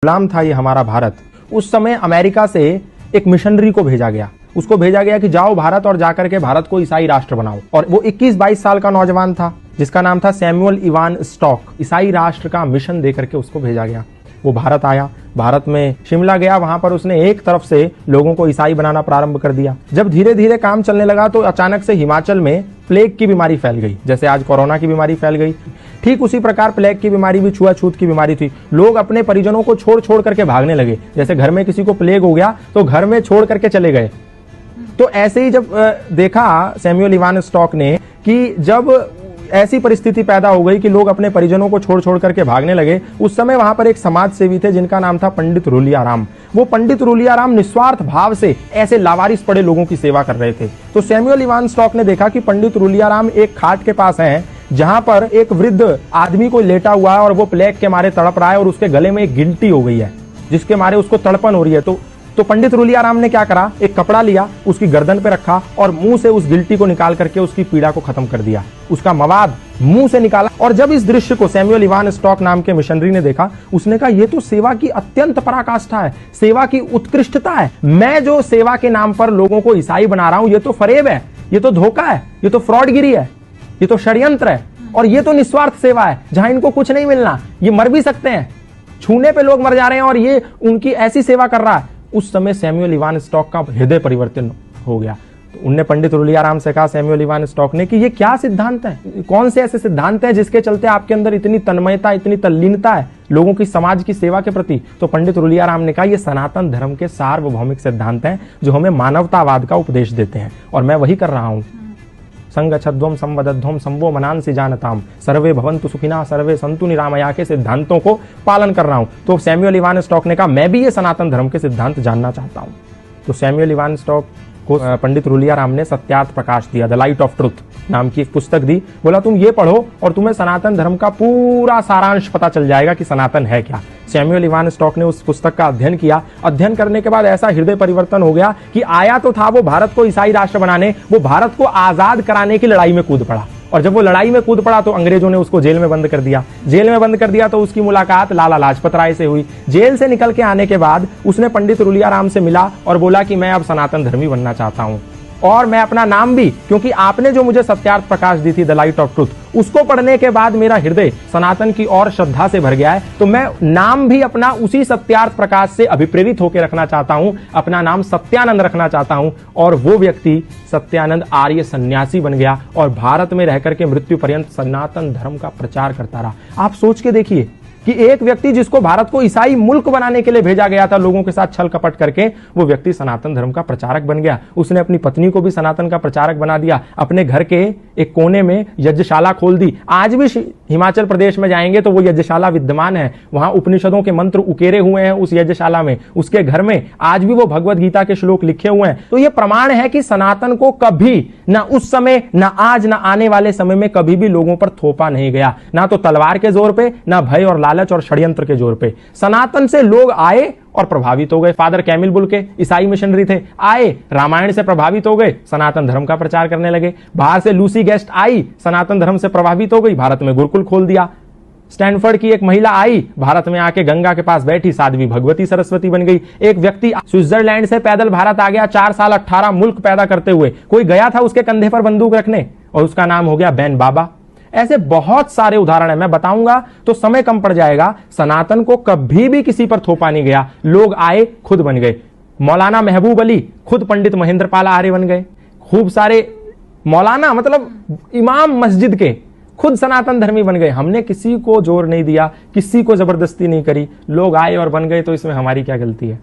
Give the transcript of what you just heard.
गुलाम था ये हमारा भारत। उस समय अमेरिका से एक मिशनरी को भेजा गया, उसको भेजा गया कि जाओ भारत और जाकर के भारत को ईसाई राष्ट्र बनाओ। और वो 21-22 साल का नौजवान था जिसका नाम था सैमुअल इवान स्टॉक। ईसाई राष्ट्र का मिशन देकर के उसको भेजा गया। वो भारत आया, भारत में शिमला गया, वहां पर उसने एक तरफ से लोगों को ईसाई बनाना प्रारंभ कर दिया। जब धीरे धीरे काम चलने लगा तो अचानक से हिमाचल में प्लेग की बीमारी फैल गई। जैसे आज कोरोना की बीमारी फैल गई, ठीक उसी प्रकार प्लेग की बीमारी भी छुआछूत की बीमारी थी। लोग अपने परिजनों को छोड़ छोड़ करके भागने लगे। जैसे घर में किसी को प्लेग हो गया तो घर में छोड़ करके चले गए। तो ऐसे ही जब देखा सैमुअल इवान स्टॉक ने कि जब ऐसी परिस्थिति पैदा हो गई कि लोग अपने परिजनों को छोड़ छोड़ करके भागने लगे, उस समय वहां पर एक समाज सेवी थे जिनका नाम था पंडित रूलियाराम। वो पंडित रूलियाराम निस्वार्थ भाव से ऐसे लावारिस पड़े लोगों की सेवा कर रहे थे। तो सैमुअल इवान स्टॉक ने देखा कि पंडित रूलियाराम एक खाट के पास हैं जहां पर एक वृद्ध आदमी को लेटा हुआ है और वो प्लेग के मारे तड़प रहा है और उसके गले में एक गिल्टी हो गई है जिसके मारे उसको तड़पन हो रही है। तो पंडित रूलियाराम ने क्या करा, एक कपड़ा लिया, उसकी गर्दन पे रखा और मुंह से उस गिल्टी को निकाल करके उसकी पीड़ा को खत्म कर दिया। उसका मवाद मुंह से निकाला। और जब इस दृश्य को सैमुअल इवान स्टॉक नाम के मिशनरी ने देखा, उसने कहा ये तो सेवा की अत्यंत पराकाष्ठा है, सेवा की उत्कृष्टता है। मैं जो सेवा के नाम पर लोगों को ईसाई बना रहा हूं, ये तो फरेब है, ये तो धोखा है, ये तो फ्रॉडगिरी है, ये तो षड्यंत्र है और ये तो निस्वार्थ सेवा है जहां इनको कुछ नहीं मिलना, ये मर भी सकते हैं, छूने पे लोग मर जा रहे हैं और ये उनकी ऐसी सेवा कर रहा है। उस समय सैमुअल इवान स्टॉक का हृदय परिवर्तन हो गया। तो उनने पंडित रूलियाराम से कहा, सैमुअल इवान स्टॉक ने, कि ये क्या सिद्धांत है, कौन से ऐसे सिद्धांत हैं जिसके चलते आपके अंदर इतनी तन्मयता, इतनी तल्लीनता है लोगों की समाज की सेवा के प्रति। तो पंडित रूलियाराम ने कहा, ये सनातन धर्म के सार्वभौमिक सिद्धांत हैं जो हमें मानवतावाद का उपदेश देते हैं और मैं वही कर रहा हूं। संगच्छध्वम संवदध्वम संवो मनांसि जानताम सर्वे भवन्तु सुखिना सर्वे संतु निरामया के सिद्धांतों को पालन कर रहा हूं। तो सैमुअल इवान स्टॉक ने कहा, मैं भी ये सनातन धर्म के सिद्धांत जानना चाहता हूं। तो सैमुअल इवान स्टॉक को पंडित रूलियाराम ने सत्यार्थ प्रकाश दिया, द लाइट ऑफ ट्रुथ नाम की एक पुस्तक दी। बोला तुम ये पढ़ो और तुम्हें सनातन धर्म का पूरा सारांश पता चल जाएगा कि सनातन है क्या। सैमुअल इवान स्टॉक ने उस पुस्तक का अध्ययन किया। अध्ययन करने के बाद ऐसा हृदय परिवर्तन हो गया कि आया तो था वो भारत को ईसाई राष्ट्र बनाने, वो भारत को आजाद कराने की लड़ाई में कूद पड़ा। और जब वो लड़ाई में कूद पड़ा तो अंग्रेजों ने उसको जेल में बंद कर दिया। जेल में बंद कर दिया तो उसकी मुलाकात लाला लाजपत राय से हुई। जेल से निकल के आने के बाद उसने पंडित रूलियाराम से मिला और बोला कि मैं अब सनातन धर्मी बनना चाहता हूं और मैं अपना नाम भी, क्योंकि आपने जो मुझे सत्यार्थ प्रकाश दी थी, द लाइट ऑफ ट्रुथ, उसको पढ़ने के बाद मेरा हृदय सनातन की और श्रद्धा से भर गया है। तो मैं नाम भी अपना उसी सत्यार्थ प्रकाश से अभिप्रेरित होकर रखना चाहता हूं। अपना नाम सत्यानंद रखना चाहता हूं। और वो व्यक्ति सत्यानंद आर्य सन्यासी बन गया और भारत में रहकर के मृत्यु पर्यंत सनातन धर्म का प्रचार करता रहा। आप सोच के देखिए कि एक व्यक्ति जिसको भारत को ईसाई मुल्क बनाने के लिए भेजा गया था, लोगों के साथ छल कपट करके, वो व्यक्ति सनातन धर्म का प्रचारक बन गया। उसने अपनी पत्नी को भी सनातन का प्रचारक बना दिया। अपने घर के एक कोने में यज्ञशाला खोल दी। आज भी हिमाचल प्रदेश में जाएंगे तो वो यज्ञशाला विद्यमान है। वहां उपनिषदों के मंत्र उकेरे हुए हैं उस यज्ञशाला में। उसके घर में आज भी वो भगवत गीता के श्लोक लिखे हुए हैं। तो ये प्रमाण है कि सनातन को कभी, ना उस समय, ना आज, ना आने वाले समय में कभी भी लोगों पर थोपा नहीं गया। ना तो तलवार के जोर पे, ना भय और लालच और षड्यंत्र के जोर पे। सनातन से लोग आए और प्रभावित हो गए। फादर कैमिल बुल के ईसाई मिशनरी थे, आए, रामायण से प्रभावित हो गए, सनातन धर्म का प्रचार करने लगे। बाहर से लूसी गेस्ट आई, सनातन धर्म से प्रभावित हो गई, भारत में गुरुकुल खोल दिया। स्टैनफोर्ड की एक महिला आई, भारत में आके गंगा के पास बैठी, साध्वी भगवती सरस्वती बन गई। एक व्यक्ति स्विट्जरलैंड से पैदल भारत आ गया, 4 साल 18 मुल्क पैदा करते हुए। कोई गया था उसके कंधे पर बंदूक रखने और उसका नाम हो गया बैन बाबा। ऐसे बहुत सारे उदाहरण है, मैं बताऊंगा तो समय कम पड़ जाएगा। सनातन को कभी भी किसी पर थोपा नहीं गया। लोग आए, खुद बन गए। मौलाना महबूब अली खुद पंडित महेंद्रपाल आर्य बन गए। खूब सारे मौलाना, मतलब इमाम मस्जिद के, खुद सनातन धर्मी बन गए। हमने किसी को जोर नहीं दिया, किसी को जबरदस्ती नहीं करी, लोग आए और बन गए। तो इसमें हमारी क्या गलती है?